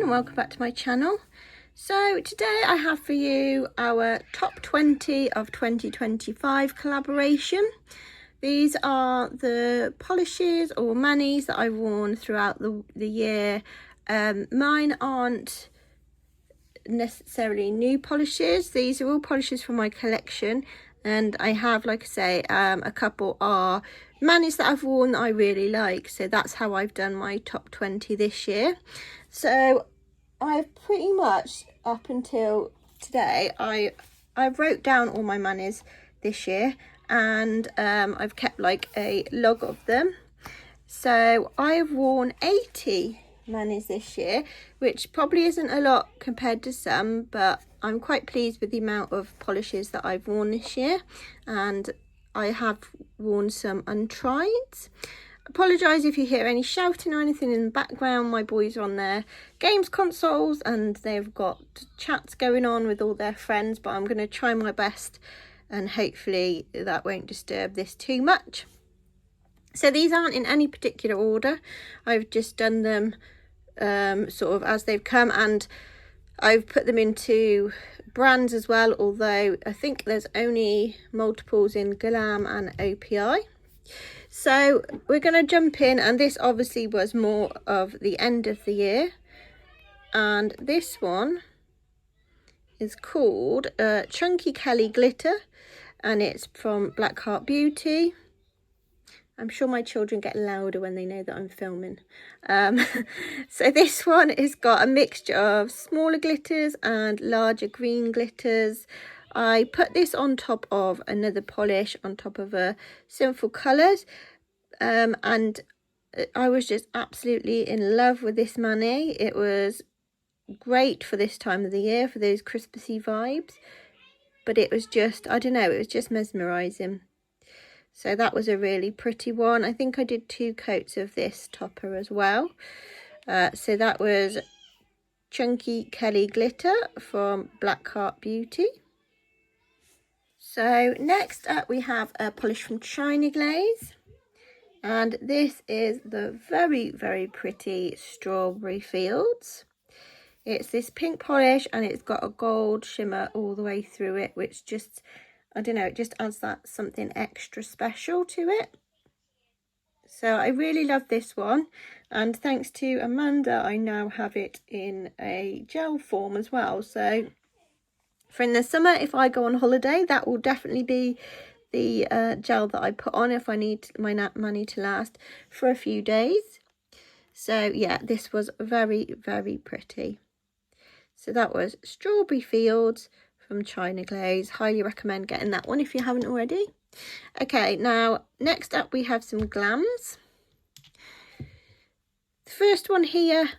and welcome back to my channel. So today I have for you our top 20 of 2025 collaboration. These are the polishes or manis that I've worn throughout the year. Mine aren't necessarily new polishes. These are all polishes from my collection, and I have, like I say, a couple are manis that I've worn that I really like, so that's how I've done my top 20 this year. So I've pretty much up until today I wrote down all my manis this year, and I've kept like a log of them. So I've worn 80 manis this year, which probably isn't a lot compared to some, but I'm quite pleased with the amount of polishes that I've worn this year, and I have worn some untrieds. Apologise if you hear any shouting or anything in the background. My boys are on their games consoles and they've got chats going on with all their friends, but I'm going to try my best and hopefully that won't disturb this too much. So these aren't in any particular order. I've just done them sort of as they've come, and I've put them into brands as well, although I think there's only multiples in Glam and OPI. So we're going to jump in, and this obviously was more of the end of the year, and this one is called Chunky Kelly Glitter, and it's from Blackheart Beauty. I'm sure my children get louder when they know that I'm filming. So this one has got a mixture of smaller glitters and larger green glitters. I put this on top of another polish on top of a Sinful Colours, and I was just absolutely in love with this mani. It was great for this time of the year, for those Christmassy vibes, but it was just, I don't know, it was just mesmerising. So that was a really pretty one. I think I did 2 coats of this topper as well. So that was Chunky Kelly Glitter from Blackheart Beauty. So next up we have a polish from Glaze. And this is the very, very pretty Strawberry Fields. It's this pink polish and it's got a gold shimmer all the way through it, which just, I don't know, it just adds that something extra special to it. So I really love this one, and thanks to Amanda I now have it in a gel form as well. So for in the summer, if I go on holiday, that will definitely be the gel that I put on if I need my mani to last for a few days. So yeah, this was very, very pretty. So that was Strawberry Fields from Glaze. Highly recommend getting that one if you haven't already. Okay, now next up we have some Glams. The first one here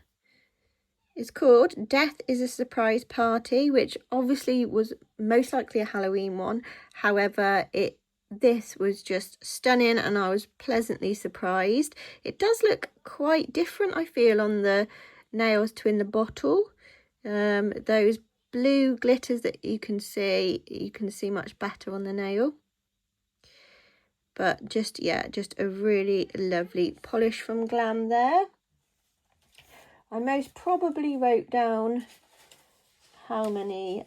is called Death is a Surprise Party, which obviously was most likely a Halloween one. However, this was just stunning and I was pleasantly surprised. It does look quite different, I feel, on the nails to in the bottle. Those blue glitters that you can see much better on the nail. But just, yeah, just a really lovely polish from Glam there. I most probably wrote down how many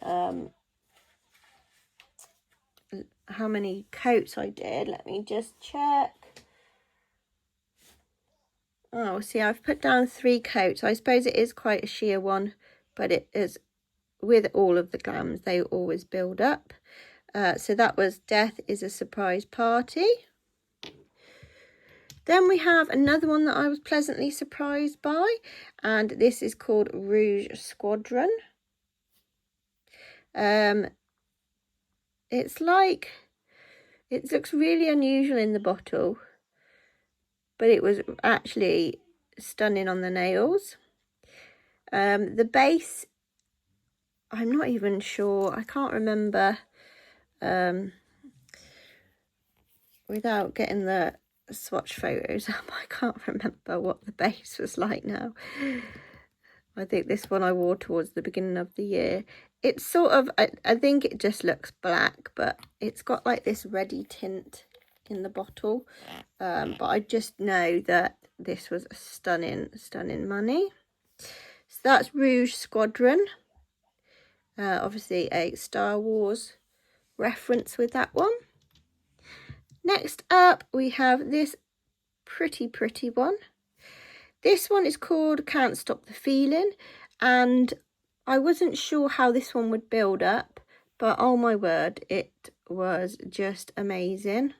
coats I did. Let me just check. Oh, see, I've put down 3 coats. I suppose it is quite a sheer one, but it is, with all of the Glams, they always build up. So that was Death is a Surprise Party. Then we have another one that I was pleasantly surprised by, and this is called Rouge Squadron. It's like, it looks really unusual in the bottle, but it was actually stunning on the nails. The base, I'm not even sure, I can't remember, without getting the swatch photos up, I can't remember what the base was like now. I think this one I wore towards the beginning of the year. It's sort of, I think it just looks black, but it's got like this reddy tint in the bottle. But I just know that this was a stunning mani. So that's Rouge Squadron. Obviously a Star Wars reference with that one. Next up we have this pretty one. This one is called Can't Stop the Feeling, and I wasn't sure how this one would build up, but oh my word, it was just amazing.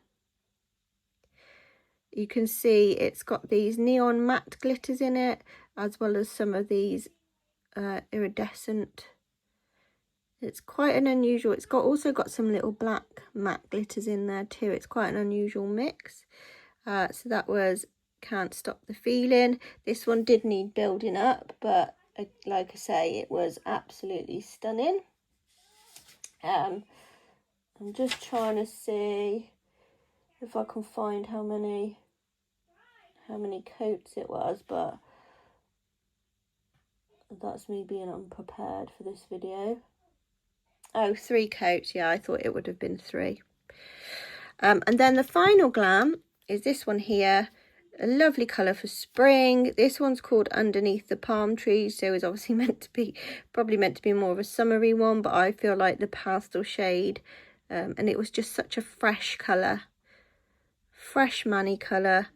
You can see it's got these neon matte glitters in it, as well as some of these iridescent. It's quite an unusual, it's also got some little black matte glitters in there too. It's quite an unusual mix. So that was Can't Stop the Feeling. This one did need building up, but like I say, it was absolutely stunning. I'm just trying to see if I can find how many coats it was, but that's me being unprepared for this video. Oh, 3 coats. Yeah, I thought it would have been 3. And then the final glam is this one here. A lovely colour for spring. This one's called Underneath the Palm Trees, so it's obviously probably meant to be more of a summery one, but I feel like the pastel shade, and it was just such a fresh colour, fresh money colour,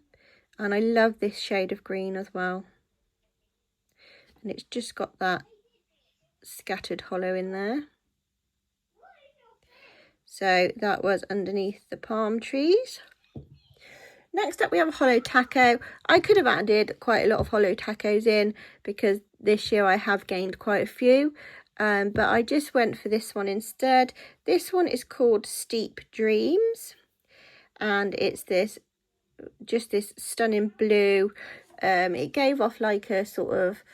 and I love this shade of green as well. And it's just got that scattered hollow in there. So that was Underneath the Palm Trees. Next up we have a Holo Taco. I could have added quite a lot of Holo Tacos in because this year I have gained quite a few, but I just went for this one instead. This one is called Steep Dreams, and it's this stunning blue. It gave off like a sort of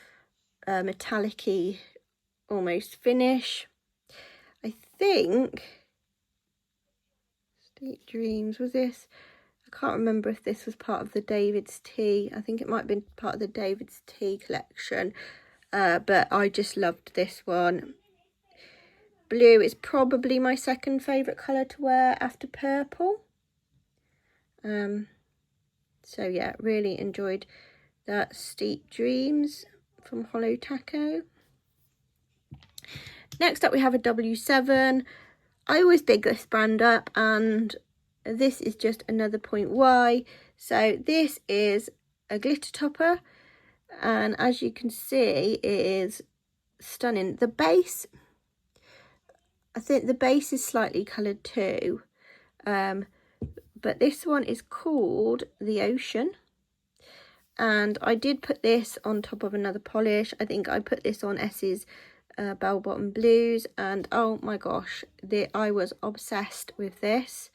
metallic-y almost finish. I think Steep Dreams was this. I can't remember if this was part of the David's Tea. I think it might have been part of the David's Tea collection, but I just loved this one. Blue is probably my second favourite colour to wear after purple. So yeah, really enjoyed that Steep Dreams from Holo Taco. Next up we have a W7. I always big this brand up, and this is just another point why. So this is a glitter topper, and as you can see, it is stunning. The base, I think the base is slightly coloured too, but this one is called The Ocean, and I did put this on top of another polish. I think I put this on S's Bell Bottom Blues, and oh my gosh, I was obsessed with this,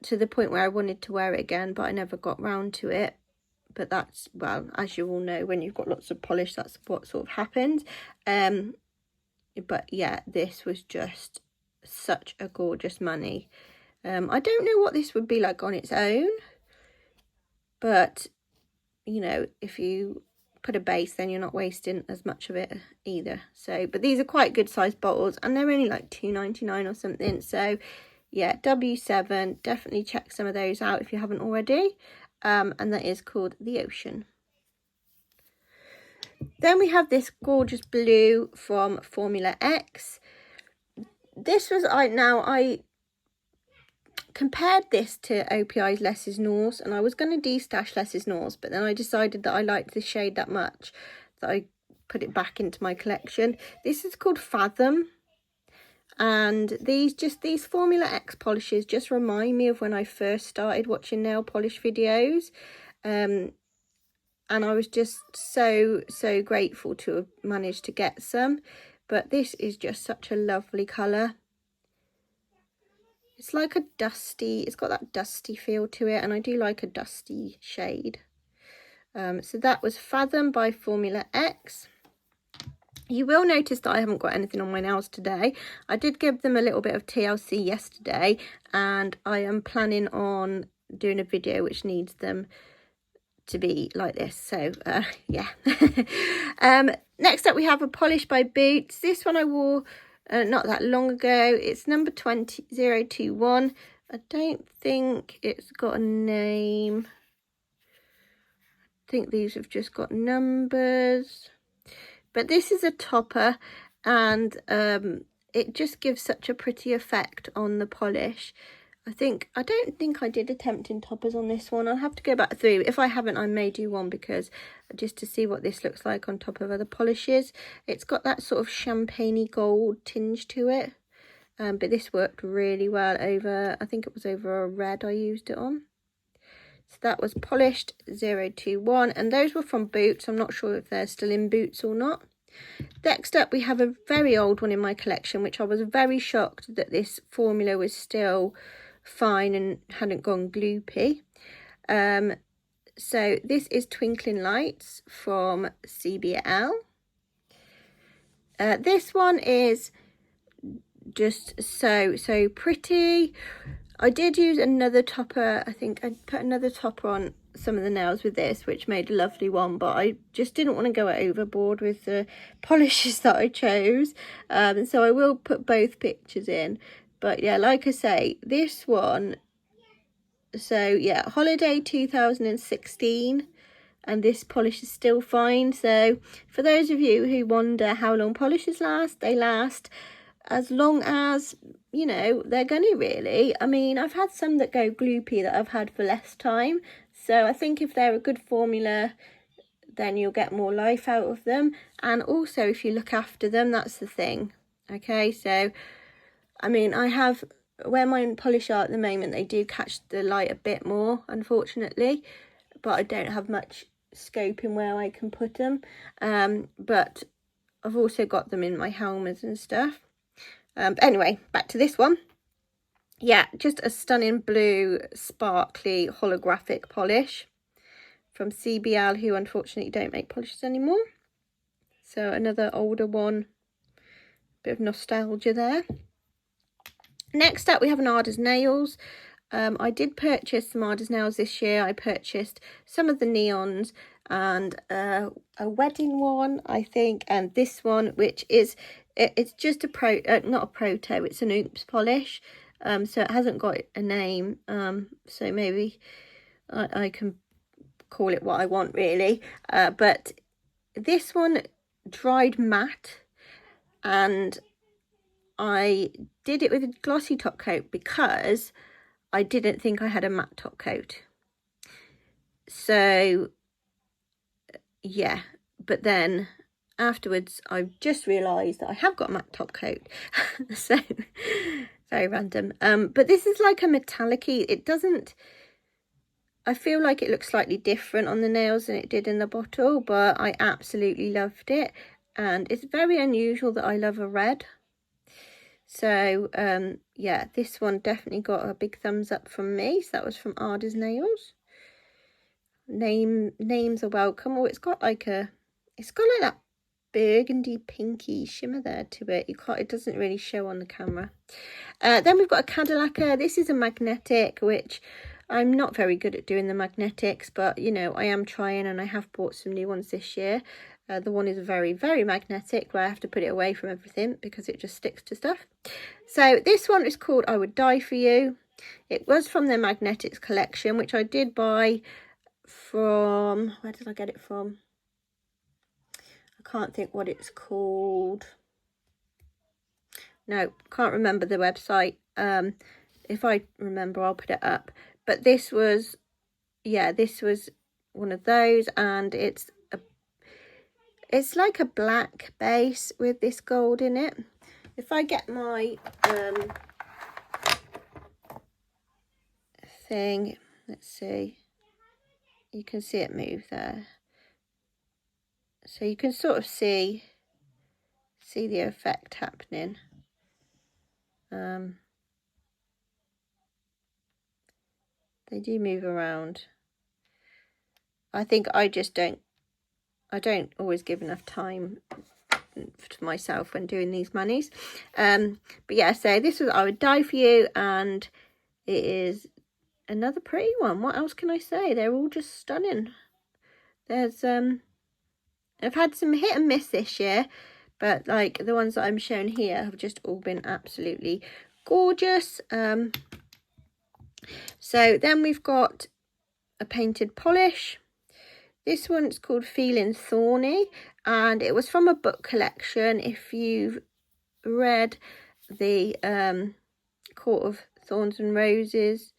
to the point where I wanted to wear it again, but I never got round to it. But that's, well, as you all know, when you've got lots of polish, that's what sort of happens. But yeah, this was just such a gorgeous money. I don't know what this would be like on its own, but you know, if you put a base, then you're not wasting as much of it either. So, but these are quite good sized bottles, and they're only like £2.99 or something. So yeah, W7, definitely check some of those out if you haven't already. And that is called The Ocean. Then we have this gorgeous blue from Formula X. This was, I compared this to OPI's Less is Norse, and I was going to destash Less is Norse, but then I decided that I liked this shade that much that I put it back into my collection. This is called Fathom. And these Formula X polishes just remind me of when I first started watching nail polish videos. And I was just so grateful to have managed to get some. But this is just such a lovely colour. It's like a dusty, it's got that dusty feel to it, and I do like a dusty shade. So that was Fathom by Formula X. You will notice that I haven't got anything on my nails today. I did give them a little bit of TLC yesterday, and I am planning on doing a video which needs them to be like this. So yeah. Next up we have a polish by Boots. This one I wore not that long ago. It's number 20021. I don't think it's got a name. I think these have just got numbers. But this is a topper, and it just gives such a pretty effect on the polish. I don't think I did attempting toppers on this one. I'll have to go back through. If I haven't, I may do one, because just to see what this looks like on top of other polishes. It's got that sort of champagne-y gold tinge to it. But this worked really well over, I think it was over a red I used it on. So that was Polished 021, and those were from Boots. I'm not sure if they're still in Boots or not. Next up, we have a very old one in my collection, which I was very shocked that this formula was still fine and hadn't gone gloopy. So this is Twinkling Lights from CBL. This one is just so pretty. I did use another topper. I think I put another topper on some of the nails with this, which made a lovely one, but I just didn't want to go overboard with the polishes that I chose. So I will put both pictures in. But yeah, like I say, this one, so yeah, Holiday 2016, and this polish is still fine. So for those of you who wonder how long polishes last, they last as long as, you know, they're gonna really. I mean, I've had some that go gloopy that I've had for less time. So I think if they're a good formula, then you'll get more life out of them. And also if you look after them, that's the thing. Okay, so, I mean, I have, where my polish are at the moment, they do catch the light a bit more, unfortunately. But I don't have much scope in where I can put them. But I've also got them in my helmets and stuff. Anyway, back to this one. Yeah, just a stunning blue, sparkly, holographic polish from CBL, who unfortunately don't make polishes anymore. So another older one, bit of nostalgia there. Next up, we have an Aras Nails. I did purchase some Aras Nails this year. I purchased some of the neons and a wedding one, I think, and this one, which is, it's just a not a proto, it's an oops polish. So it hasn't got a name, so maybe I can call it what I want, really. But this one dried matte, and I did it with a glossy top coat because I didn't think I had a matte top coat. So yeah, but then afterwards I just realised that I have got a matte top coat. So very random. But this is like a metallic-y. It doesn't, I feel like it looks slightly different on the nails than it did in the bottle, but I absolutely loved it. And it's very unusual that I love a red. So yeah, this one definitely got a big thumbs up from me. So that was from Aras Nails. Names are welcome. Oh, it's got like that burgundy pinky shimmer there to it. It doesn't really show on the camera. Then we've got a Cadillacquer. This is a magnetic, which I'm not very good at doing the magnetics, but you know, I am trying, and I have bought some new ones this year. The one is very, very magnetic, where I have to put it away from everything because it just sticks to stuff. So this one is called I Would Die For You. It was from their magnetics collection, which I did buy from, where did I get it from? I can't think what it's called. No, can't remember the website. If I remember, I'll put it up. But this was, yeah, this was one of those, and it's like a black base with this gold in it. If I get my thing, let's see, you can see it move there, so you can sort of see the effect happening. They do move around. I think I don't always give enough time to myself when doing these manis. But yeah, so this was I Would Die For You, and it is another pretty one. What else can I say? They're all just stunning. There's I've had some hit and miss this year, but like the ones that I'm showing here have just all been absolutely gorgeous. So then we've got a painted polish. This one's called Feeling Thorny, and it was from a book collection. If you've read the Court of Thorns and Roses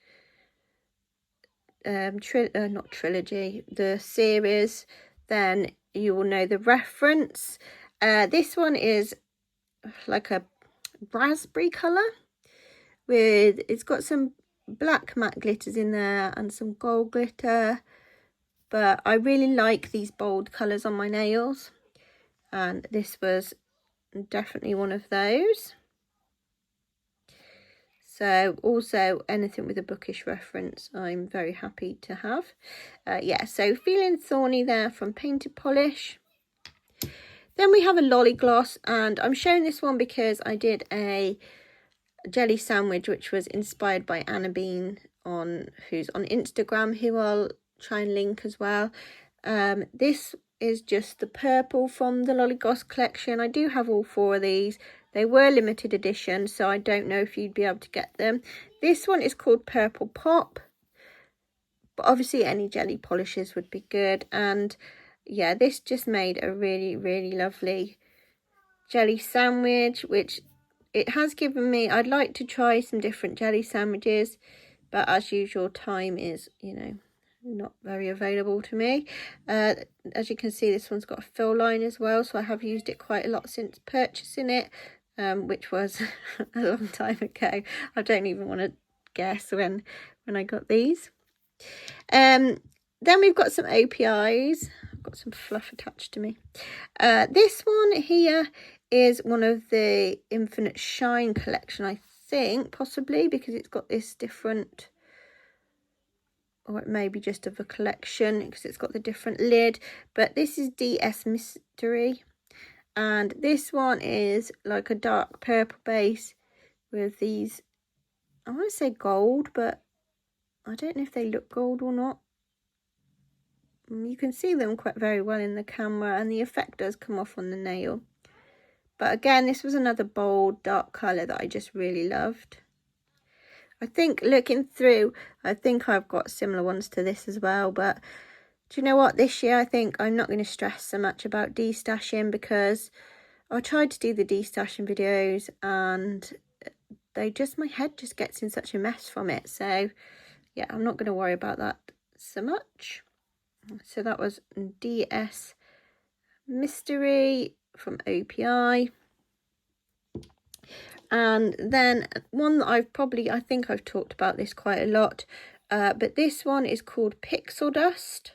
not trilogy, the series, then you will know the reference. This one is like a raspberry colour with, it's got some black matte glitters in there and some gold glitter, but I really like these bold colours on my nails, and this was definitely one of those. So also anything with a bookish reference I'm very happy to have. Yeah, so Feeling Thorny there from Painted Polish. Then we have a lolly gloss, and I'm showing this one because I did a jelly sandwich which was inspired by Anna Bean, who's on Instagram, who I'll try and link as well. This is just the purple from the lolly gloss collection. I do have all 4 of these. They were limited edition, so I don't know if you'd be able to get them. This one is called Purple Pop, but obviously any jelly polishes would be good. And yeah, this just made a really, really lovely jelly sandwich, which it has given me. I'd like to try some different jelly sandwiches, but as usual, time is, you know, not very available to me. As you can see, this one's got a fill line as well, so I have used it quite a lot since purchasing it, which was a long time ago. I don't even want to guess when I got these. Then we've got some OPIs. I've got some fluff attached to me. This one here is one of the Infinite Shine collection, I think, possibly, because it's got this different, or it may be just of a collection because it's got the different lid. But this is DS Mystery, and this one is like a dark purple base with these, I want to say gold, but I don't know if they look gold or not. You can see them quite very well in the camera, and the effect does come off on the nail. But again, this was another bold dark colour that I just really loved. I think looking through, I think I've got similar ones to this as well. But do you know what? This year, I think I'm not going to stress so much about destashing, because I tried to do the destashing videos and my head just gets in such a mess from it. So yeah, I'm not going to worry about that so much. So that was DS Mystery from OPI. And then one that I think I've talked about this quite a lot, but this one is called Pixel Dust,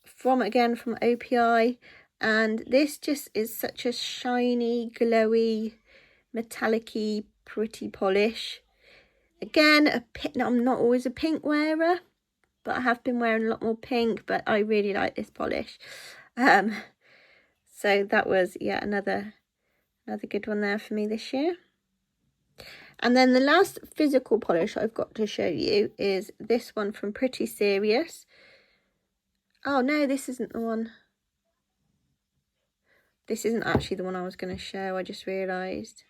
from OPI, and this just is such a shiny, glowy, metallic-y, pretty polish. Again, I'm not always a pink wearer, but I have been wearing a lot more pink, but I really like this polish. So that was, yeah, another good one there for me this year. And then the last physical polish I've got to show you is this one from Pretty Serious. Oh no, this isn't the one. This isn't actually the one I was going to show, I just realised.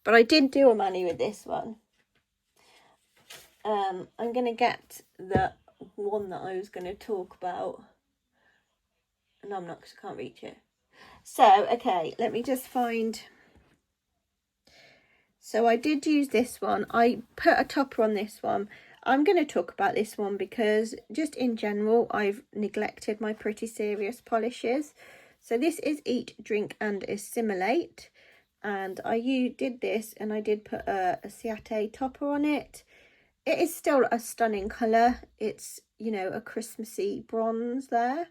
But I did do a mani with this one. I'm going to get the one that I was going to talk about. No, I'm not, because I can't reach it. So, okay, let me just find. So I did use this one. I put a topper on this one. I'm going to talk about this one because just in general, I've neglected my Pretty Serious polishes. So this is Eat, Drink and Assimilate. And I did this, and I did put a Ciate topper on it. It is still a stunning colour. It's, you know, a Christmassy bronze there.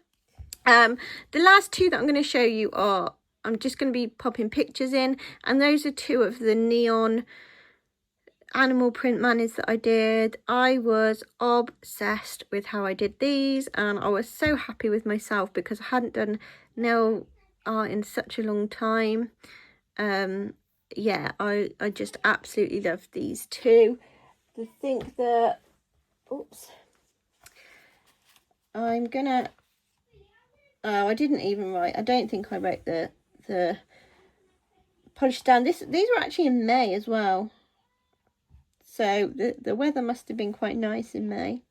The last 2 that I'm going to show you are, I'm just going to be popping pictures in, and those are 2 of the neon animal print manis that I did. I was obsessed with how I did these, and I was so happy with myself because I hadn't done nail art in such a long time. Yeah, I just absolutely loved these 2. I think that, oops, I'm gonna, oh, I didn't even write, I don't think I wrote the polish down. These were actually in May as well, so the weather must have been quite nice in May.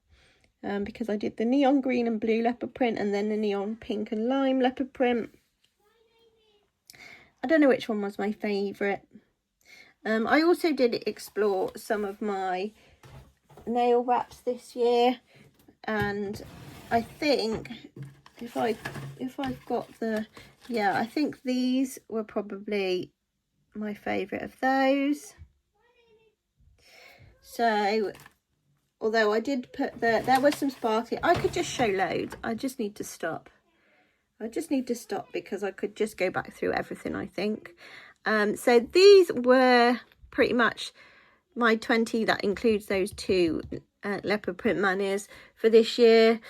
because I did the neon green and blue leopard print and then the neon pink and lime leopard print. I don't know which one was my favourite. I also did explore some of my nail wraps this year, and I think if I've got the, yeah, I think these were probably my favourite of those. So although I did put there was some sparkly, I could just show loads. I just need to stop because I could just go back through everything, I think. So these were pretty much my 20, that includes those two leopard print manis for this year.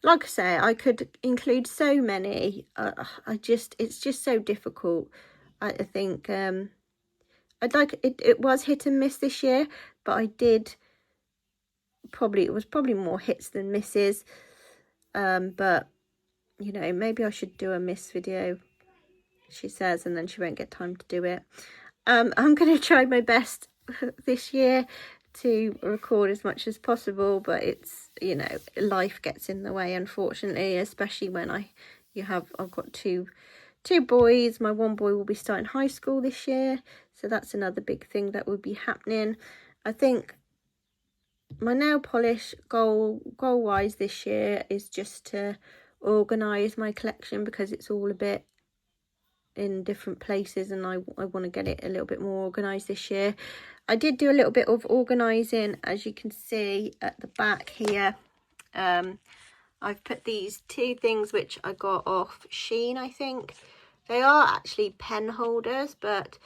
Like I say, I could include so many. It's just so difficult. I think I'd like it was hit and miss this year, but I did it was probably more hits than misses. But you know, maybe I should do a miss video, she says, and then she won't get time to do it. I'm going to try my best this year to record as much as possible, but it's, you know, life gets in the way, unfortunately, especially when I've got two boys. My one boy will be starting high school this year, so that's another big thing that will be happening. I think my nail polish goal wise this year is just to organize my collection, because it's all a bit in different places and I want to get it a little bit more organized this year. I did do a little bit of organizing, as you can see at the back here. I've put these two things which I got off Shein, I think. They are actually pen holders, but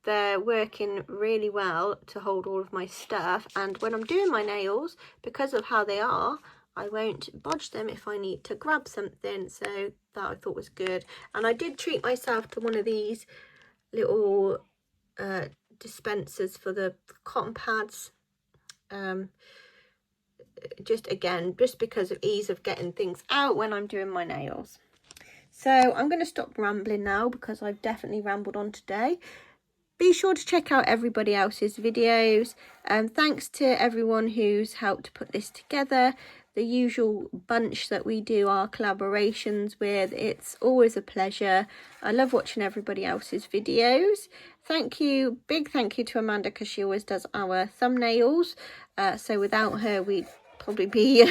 they're working really well to hold all of my stuff, and when I'm doing my nails, because of how they are, I won't bodge them if I need to grab something, so that I thought was good. And I did treat myself to one of these little dispensers for the cotton pads, just because of ease of getting things out when I'm doing my nails. So I'm going to stop rambling now, because I've definitely rambled on today. Be sure to check out everybody else's videos. Thanks to everyone who's helped put this together. The usual bunch that we do our collaborations with. It's always a pleasure. I love watching everybody else's videos. Thank you, big thank you to Amanda, because she always does our thumbnails. So without her, we'd probably be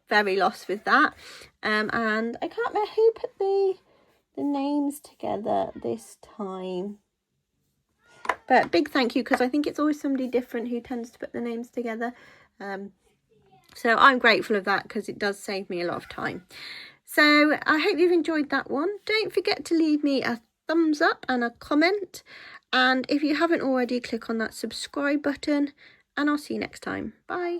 very lost with that. And I can't remember who put the names together this time. But big thank you, because I think it's always somebody different who tends to put the names together. So I'm grateful of that, because it does save me a lot of time. So I hope you've enjoyed that one. Don't forget to leave me a thumbs up and a comment. And if you haven't already, click on that subscribe button. And I'll see you next time. Bye.